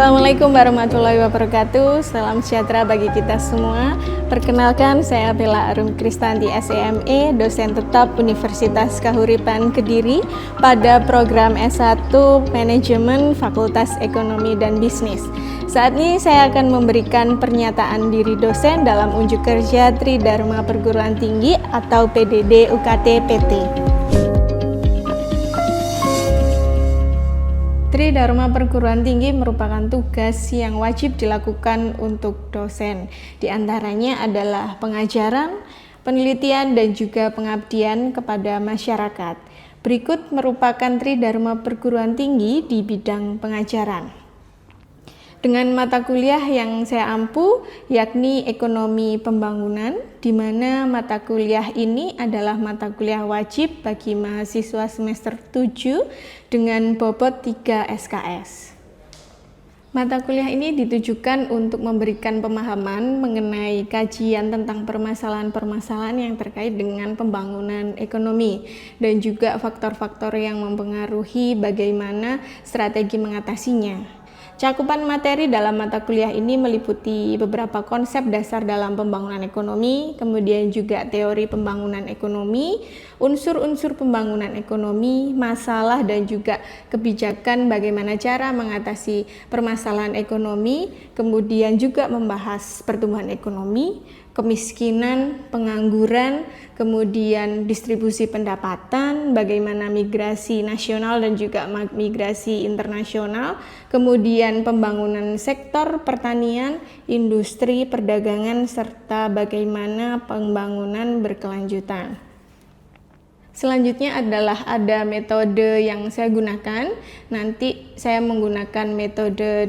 Assalamualaikum warahmatullahi wabarakatuh. Salam sejahtera bagi kita semua. Perkenalkan, saya Bella Arum Kristanti SEME, dosen tetap Universitas Kahuripan Kediri pada program S1 Manajemen Fakultas Ekonomi dan Bisnis. Saat ini saya akan memberikan pernyataan diri dosen dalam unjuk kerja Tridharma Perguruan Tinggi atau PDD UKT PT. Tridharma Perguruan Tinggi merupakan tugas yang wajib dilakukan untuk dosen. Di antaranya adalah pengajaran, penelitian, dan juga pengabdian kepada masyarakat. Berikut merupakan Tridharma Perguruan Tinggi di bidang pengajaran. Dengan mata kuliah yang saya ampu, yakni Ekonomi Pembangunan, di mana mata kuliah ini adalah mata kuliah wajib bagi mahasiswa semester 7 dengan bobot 3 SKS. Mata kuliah ini ditujukan untuk memberikan pemahaman mengenai kajian tentang permasalahan-permasalahan yang terkait dengan pembangunan ekonomi dan juga faktor-faktor yang mempengaruhi bagaimana strategi mengatasinya. Cakupan materi dalam mata kuliah ini meliputi beberapa konsep dasar dalam pembangunan ekonomi, kemudian juga teori pembangunan ekonomi, unsur-unsur pembangunan ekonomi, masalah dan juga kebijakan bagaimana cara mengatasi permasalahan ekonomi, kemudian juga membahas pertumbuhan ekonomi, kemiskinan, pengangguran, kemudian distribusi pendapatan, bagaimana migrasi nasional dan juga migrasi internasional, kemudian pembangunan sektor pertanian, industri, perdagangan, serta bagaimana pembangunan berkelanjutan. Selanjutnya adalah ada metode yang saya gunakan. Nanti saya menggunakan metode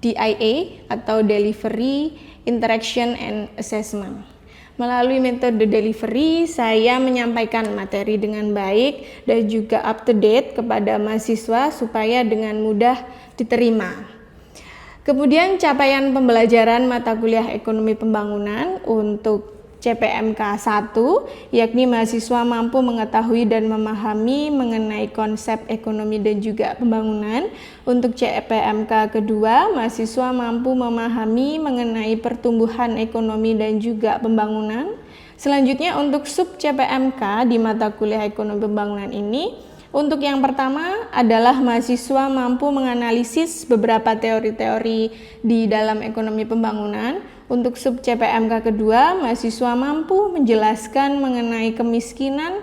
DIA atau Delivery, Interaction and Assessment. Melalui metode delivery, saya menyampaikan materi dengan baik dan juga up to date kepada mahasiswa supaya dengan mudah diterima. Kemudian capaian pembelajaran mata kuliah Ekonomi Pembangunan untuk CPMK 1, yakni mahasiswa mampu mengetahui dan memahami mengenai konsep ekonomi dan juga pembangunan. Untuk CPMK kedua, mahasiswa mampu memahami mengenai pertumbuhan ekonomi dan juga pembangunan. Selanjutnya untuk sub CPMK di mata kuliah Ekonomi Pembangunan ini, untuk yang pertama adalah mahasiswa mampu menganalisis beberapa teori-teori di dalam ekonomi pembangunan. Untuk sub CPMK kedua, mahasiswa mampu menjelaskan mengenai kemiskinan,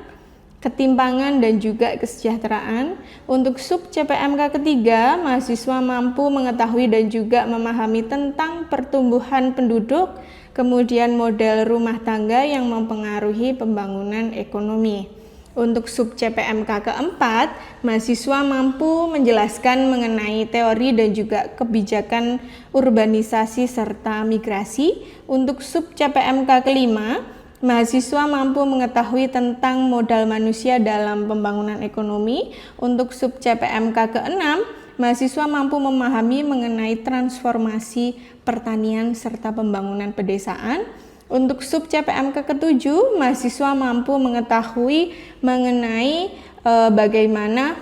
ketimpangan, dan juga kesejahteraan. Untuk sub CPMK ketiga, mahasiswa mampu mengetahui dan juga memahami tentang pertumbuhan penduduk, kemudian model rumah tangga yang mempengaruhi pembangunan ekonomi. Untuk sub CPMK keempat, mahasiswa mampu menjelaskan mengenai teori dan juga kebijakan urbanisasi serta migrasi. Untuk sub CPMK kelima, mahasiswa mampu mengetahui tentang modal manusia dalam pembangunan ekonomi. Untuk sub CPMK keenam, mahasiswa mampu memahami mengenai transformasi pertanian serta pembangunan pedesaan. Untuk sub CPMK ke-7, mahasiswa mampu mengetahui mengenai bagaimana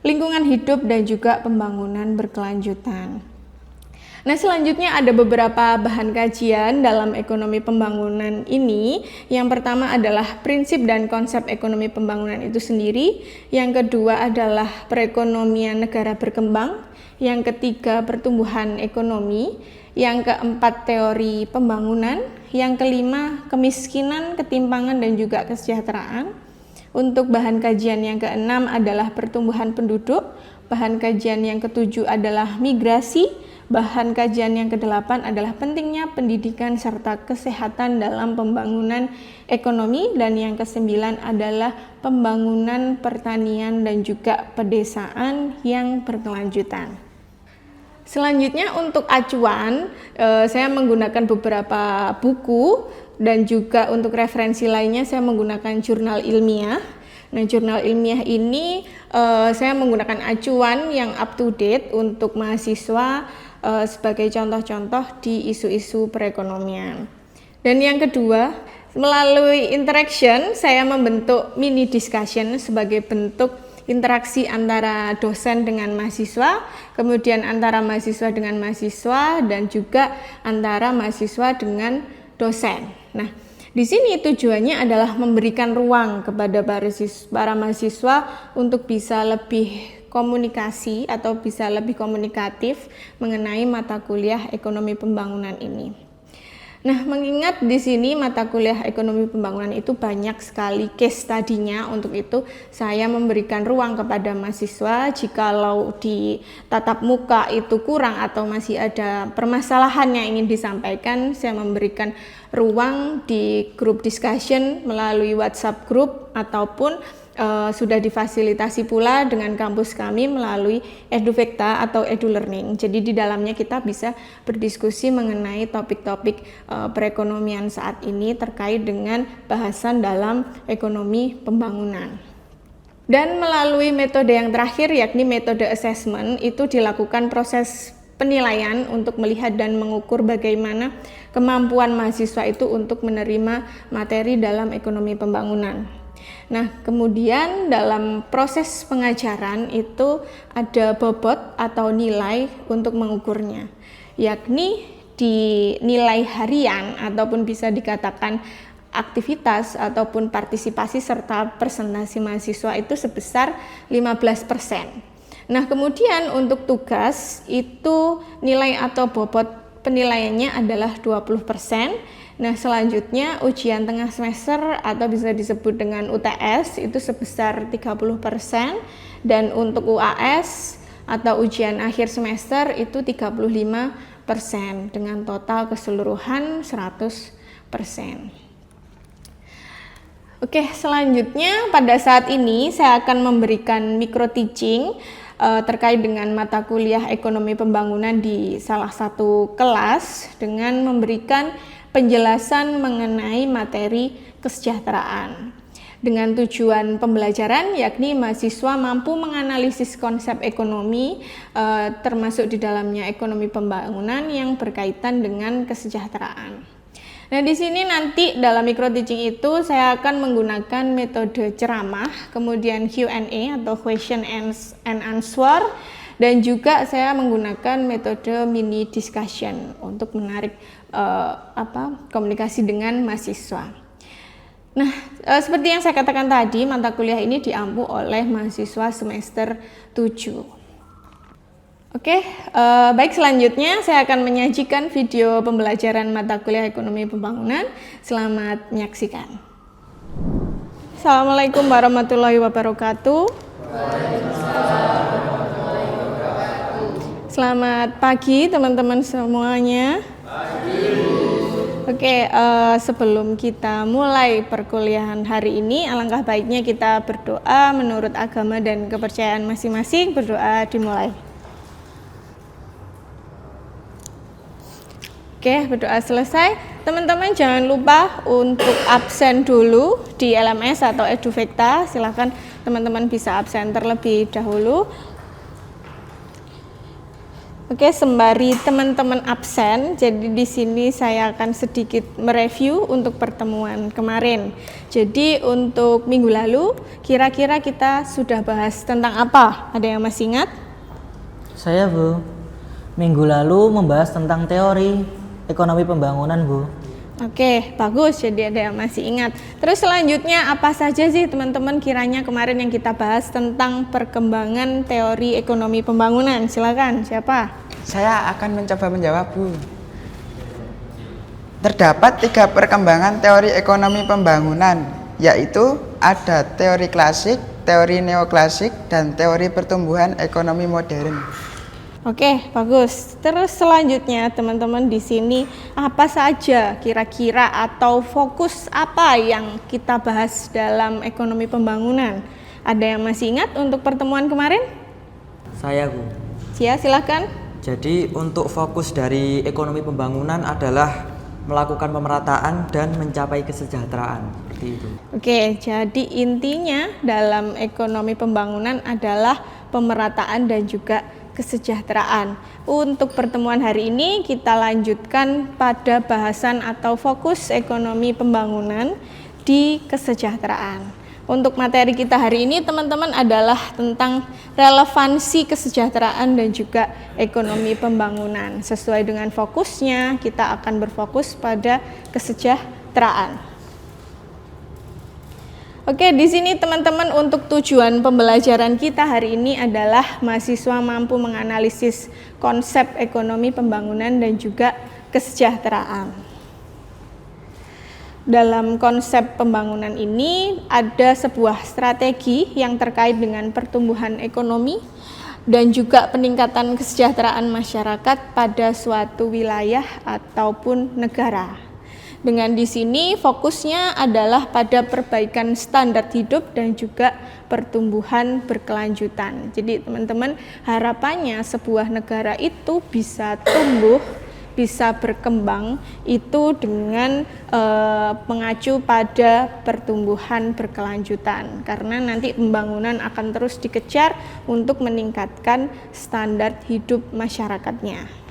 lingkungan hidup dan juga pembangunan berkelanjutan. Nah, selanjutnya ada beberapa bahan kajian dalam ekonomi pembangunan ini. Yang pertama adalah prinsip dan konsep ekonomi pembangunan itu sendiri. Yang kedua adalah perekonomian negara berkembang. Yang ketiga, pertumbuhan ekonomi. Yang keempat, teori pembangunan. Yang kelima, kemiskinan, ketimpangan, dan juga kesejahteraan. Untuk bahan kajian yang keenam adalah pertumbuhan penduduk. Bahan kajian yang ketujuh adalah migrasi. Bahan kajian yang kedelapan adalah pentingnya pendidikan serta kesehatan dalam pembangunan ekonomi. Dan yang kesembilan adalah pembangunan pertanian dan juga pedesaan yang berkelanjutan. Selanjutnya untuk acuan, saya menggunakan beberapa buku dan juga untuk referensi lainnya saya menggunakan jurnal ilmiah. Nah, jurnal ilmiah ini saya menggunakan acuan yang up to date untuk mahasiswa sebagai contoh-contoh di isu-isu perekonomian. Dan yang kedua, melalui interaction saya membentuk mini discussion sebagai bentuk interaksi antara dosen dengan mahasiswa, kemudian antara mahasiswa dengan mahasiswa, dan juga antara mahasiswa dengan dosen. Nah, di sini tujuannya adalah memberikan ruang kepada para mahasiswa untuk bisa lebih komunikasi atau bisa lebih komunikatif mengenai mata kuliah ekonomi pembangunan ini. Nah, mengingat di sini mata kuliah ekonomi pembangunan itu banyak sekali case study-nya, untuk itu saya memberikan ruang kepada mahasiswa jikalau di tatap muka itu kurang atau masih ada permasalahan yang ingin disampaikan, saya memberikan ruang di group discussion melalui WhatsApp group ataupun sudah difasilitasi pula dengan kampus kami melalui Eduvecta atau EduLearning. Jadi di dalamnya kita bisa berdiskusi mengenai topik-topik perekonomian saat ini terkait dengan bahasan dalam ekonomi pembangunan. Dan melalui metode yang terakhir, yakni metode assessment, itu dilakukan proses penilaian untuk melihat dan mengukur bagaimana kemampuan mahasiswa itu untuk menerima materi dalam ekonomi pembangunan. Nah, kemudian dalam proses pengajaran itu ada bobot atau nilai untuk mengukurnya, yakni di nilai harian ataupun bisa dikatakan aktivitas ataupun partisipasi serta presentasi mahasiswa itu sebesar 15%. Nah, kemudian untuk tugas itu nilai atau bobot penilaiannya adalah 20%. Nah, selanjutnya ujian tengah semester atau bisa disebut dengan UTS itu sebesar 30%, dan untuk UAS atau ujian akhir semester itu 35% dengan total keseluruhan 100%. Oke, selanjutnya pada saat ini saya akan memberikan micro teaching terkait dengan mata kuliah ekonomi pembangunan di salah satu kelas dengan memberikan penjelasan mengenai materi kesejahteraan dengan tujuan pembelajaran, yakni mahasiswa mampu menganalisis konsep ekonomi termasuk di dalamnya ekonomi pembangunan yang berkaitan dengan kesejahteraan. Nah, di sini nanti dalam micro teaching itu saya akan menggunakan metode ceramah, kemudian Q&A atau question and answer, dan juga saya menggunakan metode mini discussion untuk menarik komunikasi dengan mahasiswa. Nah, seperti yang saya katakan tadi, mata kuliah ini diampu oleh mahasiswa semester 7. Oke, baik, selanjutnya saya akan menyajikan video pembelajaran mata kuliah ekonomi pembangunan. Selamat menyaksikan. Assalamualaikum warahmatullahi wabarakatuh. Selamat pagi teman-teman semuanya. Oke, sebelum kita mulai perkuliahan hari ini, alangkah baiknya kita berdoa menurut agama dan kepercayaan masing-masing. Berdoa dimulai. Oke, berdoa selesai. Teman-teman jangan lupa untuk absen dulu di LMS atau Eduvecta. Silakan teman-teman bisa absen terlebih dahulu. Oke, sembari teman-teman absen, jadi di sini saya akan sedikit mereview untuk pertemuan kemarin. Jadi untuk minggu lalu, kira-kira kita sudah bahas tentang apa? Ada yang masih ingat? Saya, Bu. Minggu lalu membahas tentang teori ekonomi pembangunan, Bu. Oke, bagus. Jadi ada yang masih ingat. Terus selanjutnya apa saja sih teman-teman kiranya kemarin yang kita bahas tentang perkembangan teori ekonomi pembangunan? Silakan, siapa? Saya akan mencoba menjawab, Bu. Terdapat 3 perkembangan teori ekonomi pembangunan, yaitu ada teori klasik, teori neoklasik, dan teori pertumbuhan ekonomi modern. Oke, bagus. Terus selanjutnya teman-teman di sini apa saja kira-kira atau fokus apa yang kita bahas dalam ekonomi pembangunan? Ada yang masih ingat untuk pertemuan kemarin? Saya, Bu. Silakan. Jadi untuk fokus dari ekonomi pembangunan adalah melakukan pemerataan dan mencapai kesejahteraan, seperti itu. Oke, jadi intinya dalam ekonomi pembangunan adalah pemerataan dan juga kesejahteraan. Untuk pertemuan hari ini kita lanjutkan pada bahasan atau fokus ekonomi pembangunan di kesejahteraan. untuk materi kita hari ini teman-teman adalah tentang relevansi kesejahteraan dan juga ekonomi pembangunan. Sesuai dengan fokusnya, kita akan berfokus pada kesejahteraan. Oke, di sini teman-teman untuk tujuan pembelajaran kita hari ini adalah mahasiswa mampu menganalisis konsep ekonomi pembangunan dan juga kesejahteraan. Dalam konsep pembangunan ini ada sebuah strategi yang terkait dengan pertumbuhan ekonomi dan juga peningkatan kesejahteraan masyarakat pada suatu wilayah ataupun negara. Dengan di sini fokusnya adalah pada perbaikan standar hidup dan juga pertumbuhan berkelanjutan. Jadi teman-teman, harapannya sebuah negara itu bisa tumbuh, bisa berkembang itu dengan mengacu pada pertumbuhan berkelanjutan. Karena nanti pembangunan akan terus dikejar untuk meningkatkan standar hidup masyarakatnya.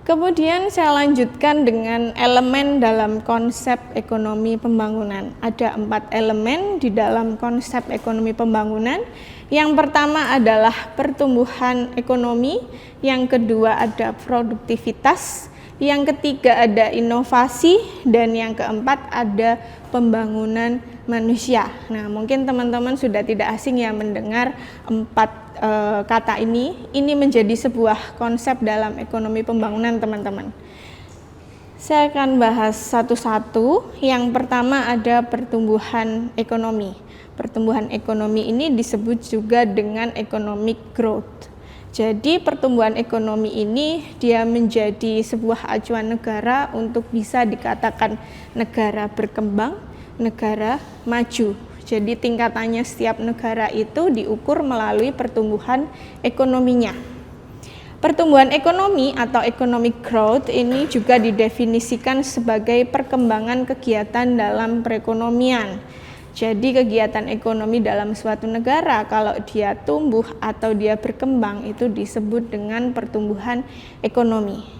Kemudian saya lanjutkan dengan elemen dalam konsep ekonomi pembangunan. Ada 4 elemen di dalam konsep ekonomi pembangunan. Yang pertama adalah pertumbuhan ekonomi, yang kedua ada produktivitas, yang ketiga ada inovasi, dan yang keempat ada pembangunan manusia. Nah, mungkin teman-teman sudah tidak asing ya mendengar 4 kata ini menjadi sebuah konsep dalam ekonomi pembangunan teman-teman. Saya akan bahas satu-satu. Yang pertama ada pertumbuhan ekonomi. Pertumbuhan ekonomi ini disebut juga dengan economic growth. Jadi pertumbuhan ekonomi ini dia menjadi sebuah acuan negara untuk bisa dikatakan negara berkembang, negara maju. Jadi tingkatannya setiap negara itu diukur melalui pertumbuhan ekonominya. Pertumbuhan ekonomi atau economic growth ini juga didefinisikan sebagai perkembangan kegiatan dalam perekonomian. Jadi kegiatan ekonomi dalam suatu negara kalau dia tumbuh atau dia berkembang itu disebut dengan pertumbuhan ekonomi.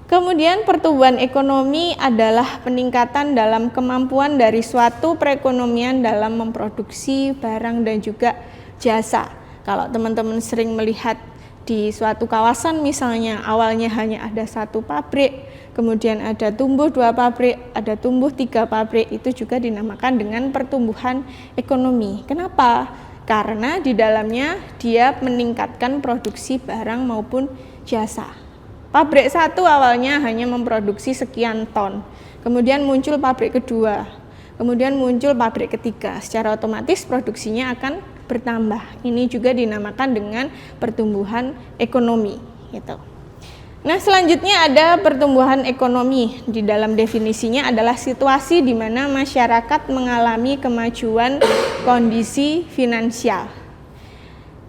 Kemudian pertumbuhan ekonomi adalah peningkatan dalam kemampuan dari suatu perekonomian dalam memproduksi barang dan juga jasa. Kalau teman-teman sering melihat di suatu kawasan misalnya awalnya hanya ada 1 pabrik, kemudian ada tumbuh 2 pabrik, ada tumbuh 3 pabrik, itu juga dinamakan dengan pertumbuhan ekonomi. Kenapa? Karena di dalamnya dia meningkatkan produksi barang maupun jasa. Pabrik 1 awalnya hanya memproduksi sekian ton, kemudian muncul pabrik kedua, kemudian muncul pabrik ketiga, secara otomatis produksinya akan bertambah. Ini juga dinamakan dengan pertumbuhan ekonomi. Gitu. Nah, selanjutnya ada pertumbuhan ekonomi. Di dalam definisinya adalah situasi di mana masyarakat mengalami kemajuan kondisi finansial.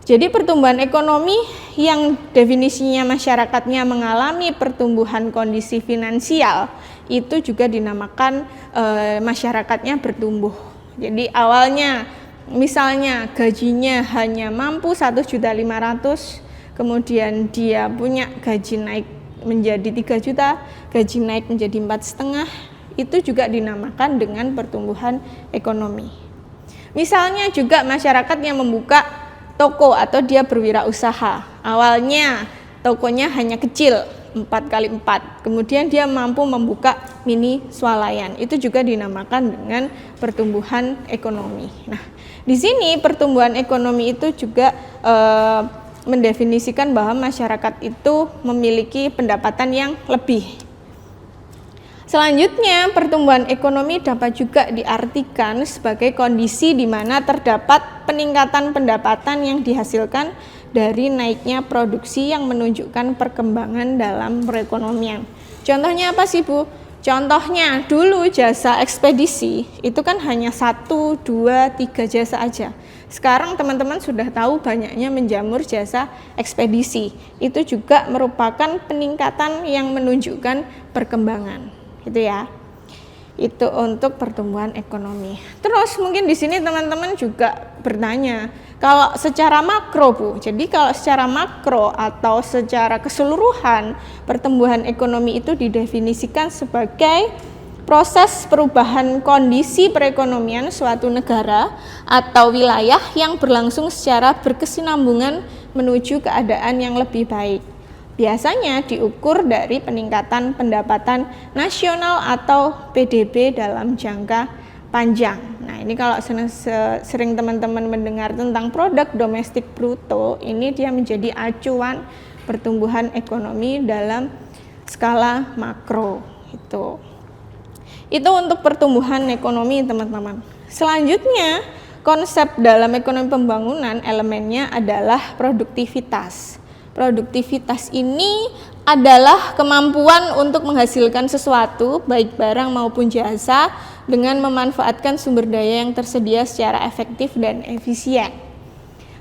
Jadi pertumbuhan ekonomi yang definisinya masyarakatnya mengalami pertumbuhan kondisi finansial itu juga dinamakan masyarakatnya bertumbuh. Jadi awalnya misalnya gajinya hanya mampu 1.500.000, kemudian dia punya gaji naik menjadi 3 juta, gaji naik menjadi 4,5, itu juga dinamakan dengan pertumbuhan ekonomi. Misalnya juga masyarakat yang membuka toko atau dia berwirausaha. Awalnya tokonya hanya kecil, 4x4. Kemudian dia mampu membuka mini swalayan. Itu juga dinamakan dengan pertumbuhan ekonomi. Nah, di sini pertumbuhan ekonomi itu juga mendefinisikan bahwa masyarakat itu memiliki pendapatan yang lebih. Selanjutnya, pertumbuhan ekonomi dapat juga diartikan sebagai kondisi di mana terdapat peningkatan pendapatan yang dihasilkan dari naiknya produksi yang menunjukkan perkembangan dalam perekonomian. Contohnya apa sih Bu? Contohnya dulu jasa ekspedisi itu kan hanya 1, 2, 3 jasa aja. Sekarang teman-teman sudah tahu banyaknya menjamur jasa ekspedisi. Itu juga merupakan peningkatan yang menunjukkan perkembangan. Gitu ya. Itu untuk pertumbuhan ekonomi. Terus mungkin di sini teman-teman juga bertanya, kalau secara makro Bu, jadi kalau secara makro atau secara keseluruhan pertumbuhan ekonomi itu didefinisikan sebagai proses perubahan kondisi perekonomian suatu negara atau wilayah yang berlangsung secara berkesinambungan menuju keadaan yang lebih baik. Biasanya diukur dari peningkatan pendapatan nasional atau PDB dalam jangka panjang. Nah, ini kalau sering teman-teman mendengar tentang produk domestik bruto, ini dia menjadi acuan pertumbuhan ekonomi dalam skala makro. Itu untuk pertumbuhan ekonomi, teman-teman. Selanjutnya, konsep dalam ekonomi pembangunan elemennya adalah produktivitas. Produktivitas ini adalah kemampuan untuk menghasilkan sesuatu, baik barang maupun jasa, dengan memanfaatkan sumber daya yang tersedia secara efektif dan efisien.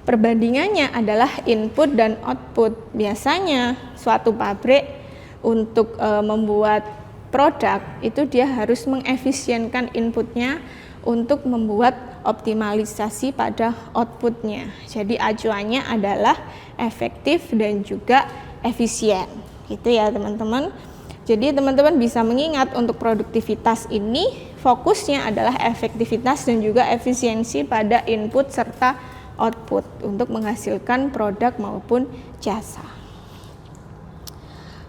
Perbandingannya adalah input dan output. Biasanya suatu pabrik untuk membuat produk itu dia harus mengefisienkan inputnya untuk membuat optimalisasi pada outputnya. Jadi acuannya adalah efektif dan juga efisien, gitu ya teman-teman. Jadi teman-teman bisa mengingat untuk produktivitas ini fokusnya adalah efektivitas dan juga efisiensi pada input serta output untuk menghasilkan produk maupun jasa.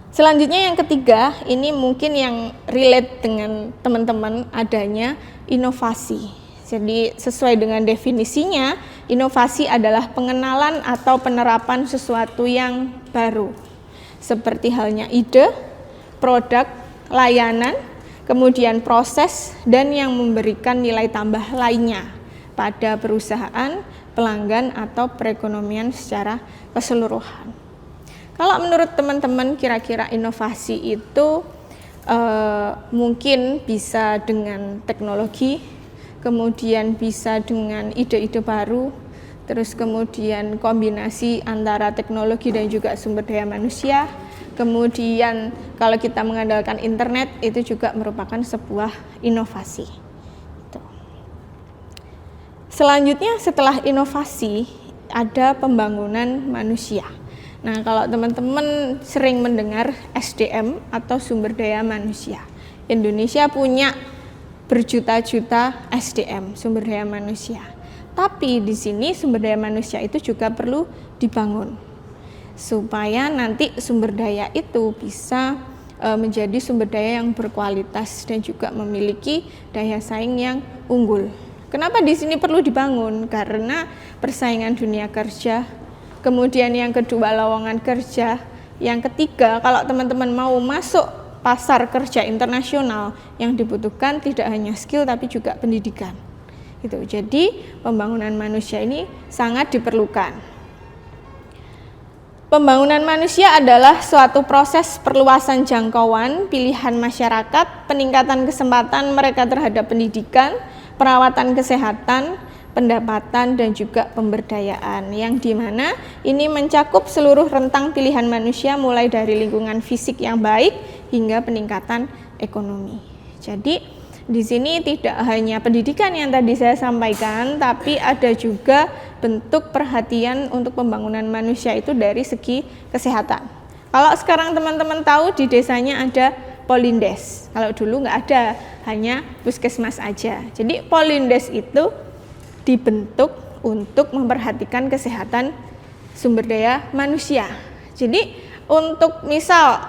Selanjutnya yang ketiga, ini mungkin yang relate dengan teman-teman, adanya inovasi. Jadi sesuai dengan definisinya, inovasi adalah pengenalan atau penerapan sesuatu yang baru. Seperti halnya ide, produk, layanan, kemudian proses, dan yang memberikan nilai tambah lainnya pada perusahaan, pelanggan, atau perekonomian secara keseluruhan. Kalau menurut teman-teman kira-kira inovasi itu mungkin bisa dengan teknologi, kemudian bisa dengan ide-ide baru, terus kemudian kombinasi antara teknologi dan juga sumber daya manusia, kemudian kalau kita mengandalkan internet itu juga merupakan sebuah inovasi. Selanjutnya setelah inovasi ada pembangunan manusia. Nah, kalau teman-teman sering mendengar SDM atau sumber daya manusia, Indonesia punya berjuta-juta SDM, sumber daya manusia. Tapi di sini sumber daya manusia itu juga perlu dibangun supaya nanti sumber daya itu bisa menjadi sumber daya yang berkualitas dan juga memiliki daya saing yang unggul. Kenapa di sini perlu dibangun? Karena persaingan dunia kerja. Kemudian yang kedua lowongan kerja, yang ketiga kalau teman-teman mau masuk pasar kerja internasional yang dibutuhkan tidak hanya skill tapi juga pendidikan. Jadi pembangunan manusia ini sangat diperlukan. Pembangunan manusia adalah suatu proses perluasan jangkauan pilihan masyarakat, peningkatan kesempatan mereka terhadap pendidikan, perawatan kesehatan, pendapatan, dan juga pemberdayaan, yang dimana ini mencakup seluruh rentang pilihan manusia mulai dari lingkungan fisik yang baik hingga peningkatan ekonomi. Jadi di sini tidak hanya pendidikan yang tadi saya sampaikan, tapi ada juga bentuk perhatian untuk pembangunan manusia itu dari segi kesehatan. Kalau sekarang teman-teman tahu di desanya ada Polindes, kalau dulu nggak ada, hanya puskesmas aja. Jadi Polindes itu dibentuk untuk memperhatikan kesehatan sumber daya manusia. Jadi untuk misal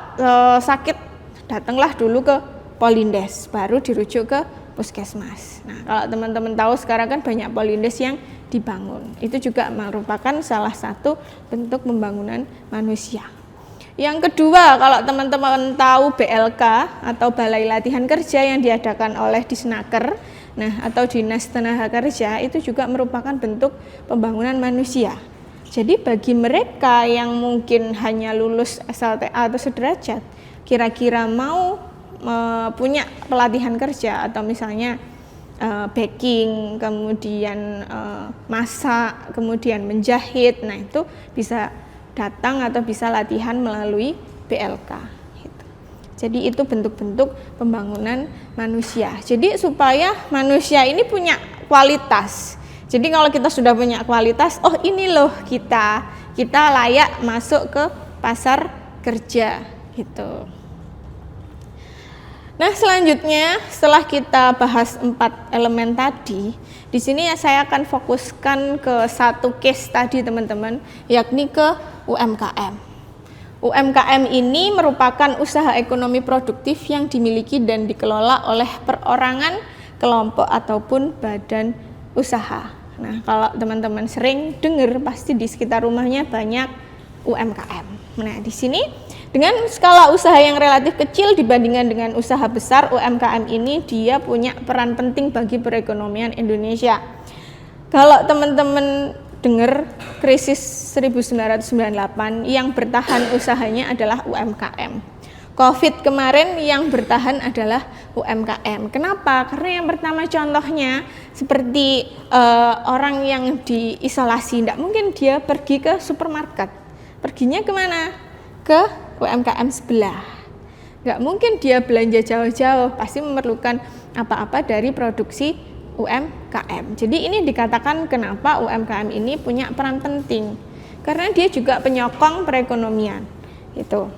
sakit, datanglah dulu ke Polindes, baru dirujuk ke puskesmas. Nah, kalau teman-teman tahu sekarang kan banyak Polindes yang dibangun. Itu juga merupakan salah satu bentuk pembangunan manusia. Yang kedua, kalau teman-teman tahu BLK atau Balai Latihan Kerja yang diadakan oleh Disnaker, nah atau Dinas Tenaga Kerja, itu juga merupakan bentuk pembangunan manusia. Jadi bagi mereka yang mungkin hanya lulus SLTA atau sederajat, kira-kira mau punya pelatihan kerja atau misalnya baking, kemudian masak, kemudian menjahit, nah itu bisa datang atau bisa latihan melalui BLK. Jadi itu bentuk-bentuk pembangunan manusia. Jadi supaya manusia ini punya kualitas. Jadi kalau kita sudah punya kualitas, oh ini loh kita layak masuk ke pasar kerja gitu. Nah, selanjutnya setelah kita bahas 4 elemen tadi, di sini saya akan fokuskan ke satu case tadi teman-teman, yakni ke UMKM. UMKM ini merupakan usaha ekonomi produktif yang dimiliki dan dikelola oleh perorangan, kelompok ataupun badan usaha. Nah, kalau teman-teman sering dengar pasti di sekitar rumahnya banyak UMKM. Nah, di sini dengan skala usaha yang relatif kecil dibandingkan dengan usaha besar, UMKM ini dia punya peran penting bagi perekonomian Indonesia. Kalau teman-teman dengar krisis 1998 yang bertahan usahanya adalah UMKM. Covid kemarin yang bertahan adalah UMKM. Kenapa? Karena yang pertama contohnya seperti orang yang diisolasi, tidak mungkin dia pergi ke supermarket. Perginya kemana? Ke UMKM sebelah. Nggak mungkin dia belanja jauh-jauh, pasti memerlukan apa-apa dari produksi UMKM. Jadi ini dikatakan kenapa UMKM ini punya peran penting, karena dia juga penyokong perekonomian. Gitu.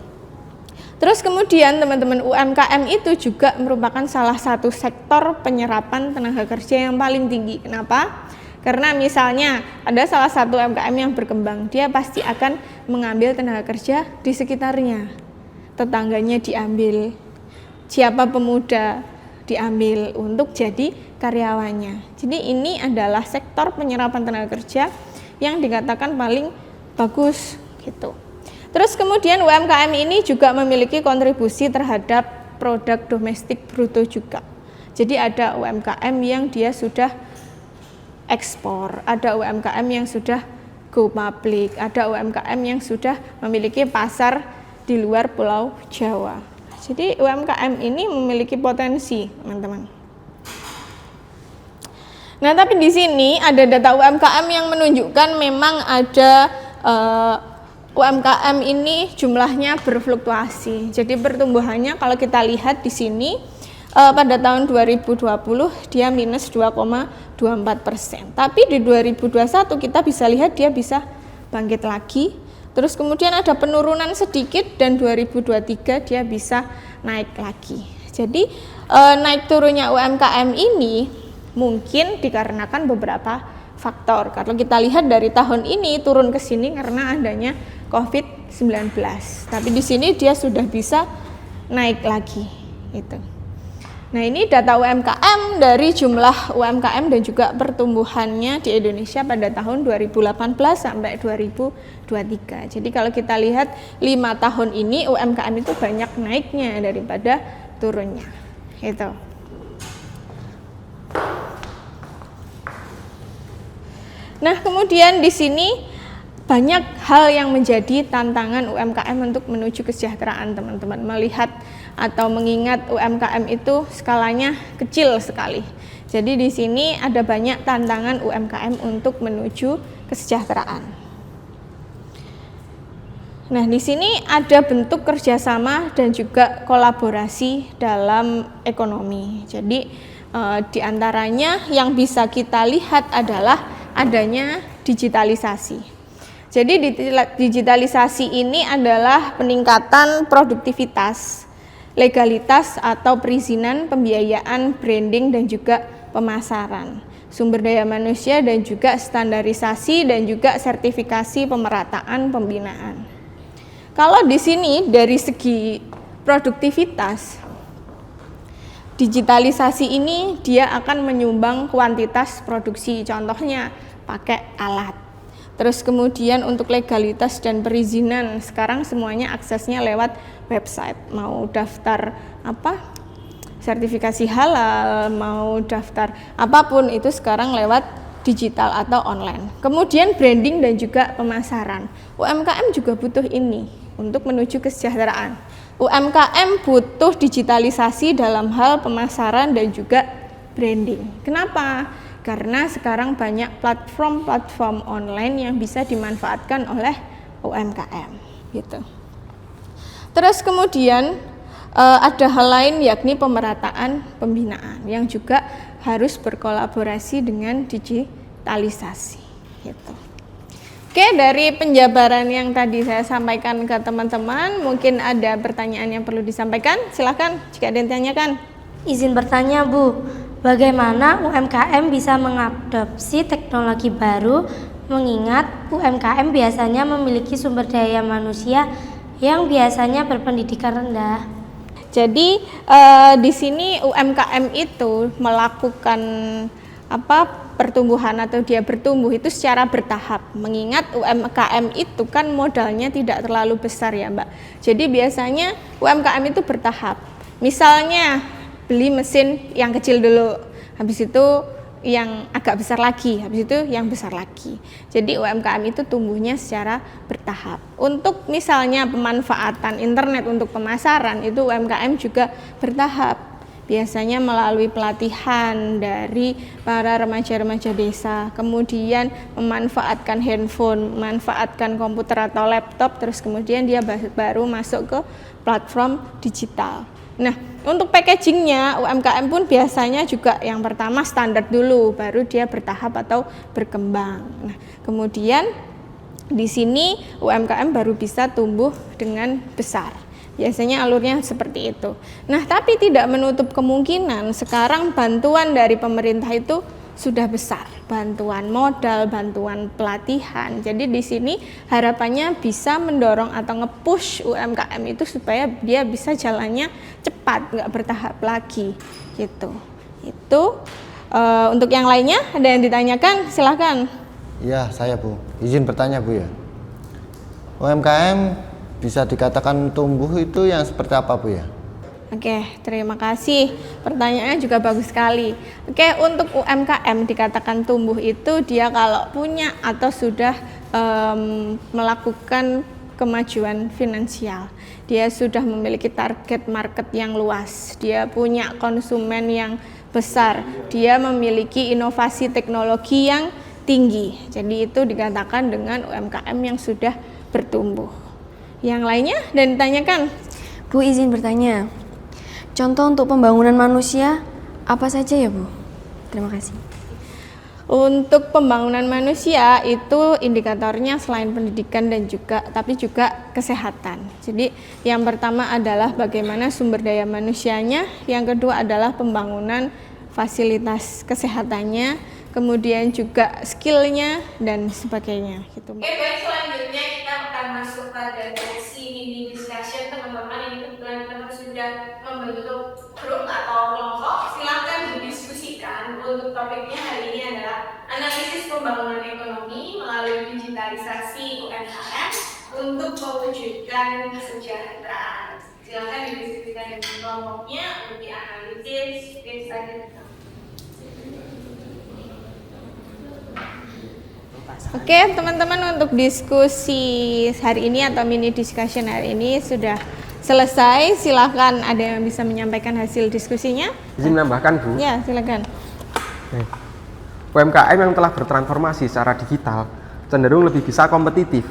Terus kemudian teman-teman, UMKM itu juga merupakan salah satu sektor penyerapan tenaga kerja yang paling tinggi. Kenapa? Karena misalnya ada salah satu UMKM yang berkembang, dia pasti akan mengambil tenaga kerja di sekitarnya. Tetangganya diambil, siapa pemuda diambil untuk jadi karyawannya. Jadi ini adalah sektor penyerapan tenaga kerja yang dikatakan paling bagus gitu. Terus kemudian UMKM ini juga memiliki kontribusi terhadap produk domestik bruto juga. Jadi ada UMKM yang dia sudah ekspor, ada UMKM yang sudah go public, ada UMKM yang sudah memiliki pasar di luar Pulau Jawa. Jadi UMKM ini memiliki potensi, teman-teman. Nah, tapi di sini ada data UMKM yang menunjukkan memang ada UMKM ini jumlahnya berfluktuasi. Jadi pertumbuhannya kalau kita lihat di sini pada tahun 2020 dia minus 2,24%. Tapi di 2021 kita bisa lihat dia bisa bangkit lagi. Terus kemudian ada penurunan sedikit dan 2023 dia bisa naik lagi. Jadi naik turunnya UMKM ini mungkin dikarenakan beberapa faktor. Kalau kita lihat dari tahun ini turun ke sini karena adanya COVID-19. Tapi di sini dia sudah bisa naik lagi. Itu. Nah, ini data UMKM dari jumlah UMKM dan juga pertumbuhannya di Indonesia pada tahun 2018 sampai 2023. Jadi kalau kita lihat 5 tahun ini UMKM itu banyak naiknya daripada turunnya. Itu. Nah, kemudian di sini banyak hal yang menjadi tantangan UMKM untuk menuju kesejahteraan, teman-teman. Melihat atau mengingat UMKM itu skalanya kecil sekali. Jadi di sini ada banyak tantangan UMKM untuk menuju kesejahteraan. Nah, di sini ada bentuk kerjasama dan juga kolaborasi dalam ekonomi. Jadi di antaranya yang bisa kita lihat adalah adanya digitalisasi. Jadi digitalisasi ini adalah peningkatan produktivitas, legalitas atau perizinan, pembiayaan, branding dan juga pemasaran, sumber daya manusia dan juga standarisasi dan juga sertifikasi pemerataan pembinaan. Kalau di sini dari segi produktivitas, digitalisasi ini dia akan menyumbang kuantitas produksi, contohnya pakai alat. Terus kemudian untuk legalitas dan perizinan, sekarang semuanya aksesnya lewat website. Mau daftar sertifikasi halal, mau daftar apapun itu sekarang lewat digital atau online. Kemudian branding dan juga pemasaran. UMKM juga butuh ini untuk menuju kesejahteraan. UMKM butuh digitalisasi dalam hal pemasaran dan juga branding. Kenapa? Karena sekarang banyak platform-platform online yang bisa dimanfaatkan oleh UMKM gitu. Terus kemudian ada hal lain yakni pemerataan pembinaan yang juga harus berkolaborasi dengan digitalisasi gitu. Oke, dari penjabaran yang tadi saya sampaikan ke teman-teman, mungkin ada pertanyaan yang perlu disampaikan. Silakan jika ada yang ditanyakan. Izin bertanya, Bu, bagaimana UMKM bisa mengadopsi teknologi baru mengingat UMKM biasanya memiliki sumber daya manusia yang biasanya berpendidikan rendah? Jadi di sini UMKM itu melakukan pertumbuhan atau dia bertumbuh itu secara bertahap. Mengingat UMKM itu kan modalnya tidak terlalu besar ya, Mbak. Jadi biasanya UMKM itu bertahap. Misalnya beli mesin yang kecil dulu, habis itu yang agak besar lagi, habis itu yang besar lagi. Jadi UMKM itu tumbuhnya secara bertahap. Untuk misalnya pemanfaatan internet untuk pemasaran itu UMKM juga bertahap. Biasanya melalui pelatihan dari para remaja-remaja desa, kemudian memanfaatkan handphone, memanfaatkan komputer atau laptop, terus kemudian dia baru masuk ke platform digital. Nah, untuk packagingnya UMKM pun biasanya juga yang pertama standar dulu, baru dia bertahap atau berkembang. Nah, kemudian di sini UMKM baru bisa tumbuh dengan besar. Biasanya alurnya seperti itu. Nah, tapi tidak menutup kemungkinan sekarang bantuan dari pemerintah itu sudah besar, bantuan modal, bantuan pelatihan. Jadi di sini harapannya bisa mendorong atau nge-push UMKM itu supaya dia bisa jalannya cepat, nggak bertahap lagi gitu. Itu untuk yang lainnya ada yang ditanyakan, silahkan. Iya, saya Bu. Izin bertanya Bu ya. UMKM bisa dikatakan tumbuh itu yang seperti apa Bu ya? Oke, terima kasih. Pertanyaannya juga bagus sekali. Oke, untuk UMKM dikatakan tumbuh itu dia kalau punya atau sudah melakukan kemajuan finansial. Dia sudah memiliki target market yang luas. Dia punya konsumen yang besar. Dia memiliki inovasi teknologi yang tinggi. Jadi itu dikatakan dengan UMKM yang sudah bertumbuh. Yang lainnya dan ditanyakan. Bu, izin bertanya. Contoh untuk pembangunan manusia apa saja ya Bu? Terima kasih. Untuk pembangunan manusia itu indikatornya selain pendidikan dan juga kesehatan. Jadi yang pertama adalah bagaimana sumber daya manusianya, yang kedua adalah pembangunan fasilitas kesehatannya, kemudian juga skillnya dan sebagainya. Gitu. Oke, baik, selanjutnya kita akan masuk pada sesi mini discussion teman-teman. Ini kebetulan teman sudah membentuk grup atau kelompok. Silakan didiskusikan. Untuk topiknya hari ini adalah analisis pembangunan ekonomi melalui digitalisasi UMKM untuk mewujudkan kesejahteraan. Silakan didiskusikan dengan kelompoknya untuk dianalisis. Oke, teman-teman, untuk diskusi hari ini atau mini discussion hari ini sudah selesai. Silakan ada yang bisa menyampaikan hasil diskusinya. Izin menambahkan Bu. Ya, silakan. UMKM yang telah bertransformasi secara digital cenderung lebih bisa kompetitif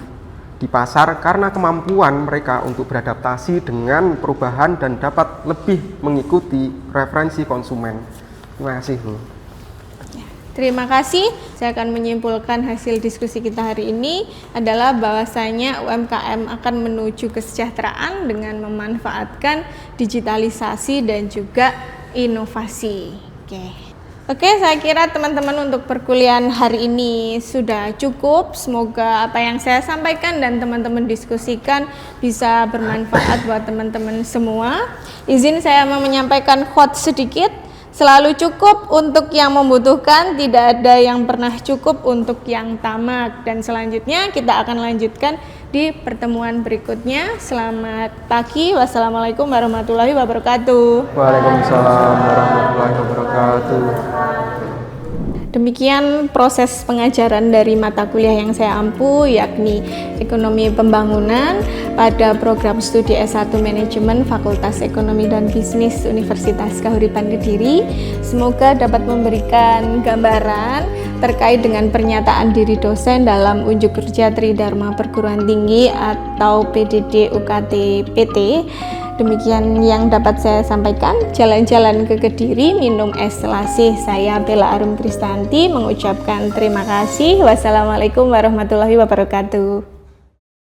di pasar karena kemampuan mereka untuk beradaptasi dengan perubahan dan dapat lebih mengikuti referensi konsumen. Terima kasih Bu. Terima kasih. Saya akan menyimpulkan hasil diskusi kita hari ini adalah bahwasanya UMKM akan menuju kesejahteraan dengan memanfaatkan digitalisasi dan juga inovasi. Oke, saya kira teman-teman untuk perkuliahan hari ini sudah cukup. Semoga apa yang saya sampaikan dan teman-teman diskusikan bisa bermanfaat buat teman-teman semua. Izin saya mau menyampaikan quote sedikit. Selalu cukup untuk yang membutuhkan, tidak ada yang pernah cukup untuk yang tamak. Dan selanjutnya kita akan lanjutkan di pertemuan berikutnya. Selamat pagi, wassalamualaikum warahmatullahi wabarakatuh. Waalaikumsalam warahmatullahi wabarakatuh. Demikian proses pengajaran dari mata kuliah yang saya ampu, yakni Ekonomi Pembangunan pada program studi S1 Manajemen Fakultas Ekonomi dan Bisnis Universitas Kahuripan Kediri. Semoga dapat memberikan gambaran terkait dengan pernyataan diri dosen dalam unjuk kerja Tridharma Perguruan Tinggi atau PDD UKT PT. Demikian yang dapat saya sampaikan. Jalan-jalan ke Kediri, minum es selasih. Saya Bella Arum Kristanti mengucapkan terima kasih. Wassalamualaikum warahmatullahi wabarakatuh.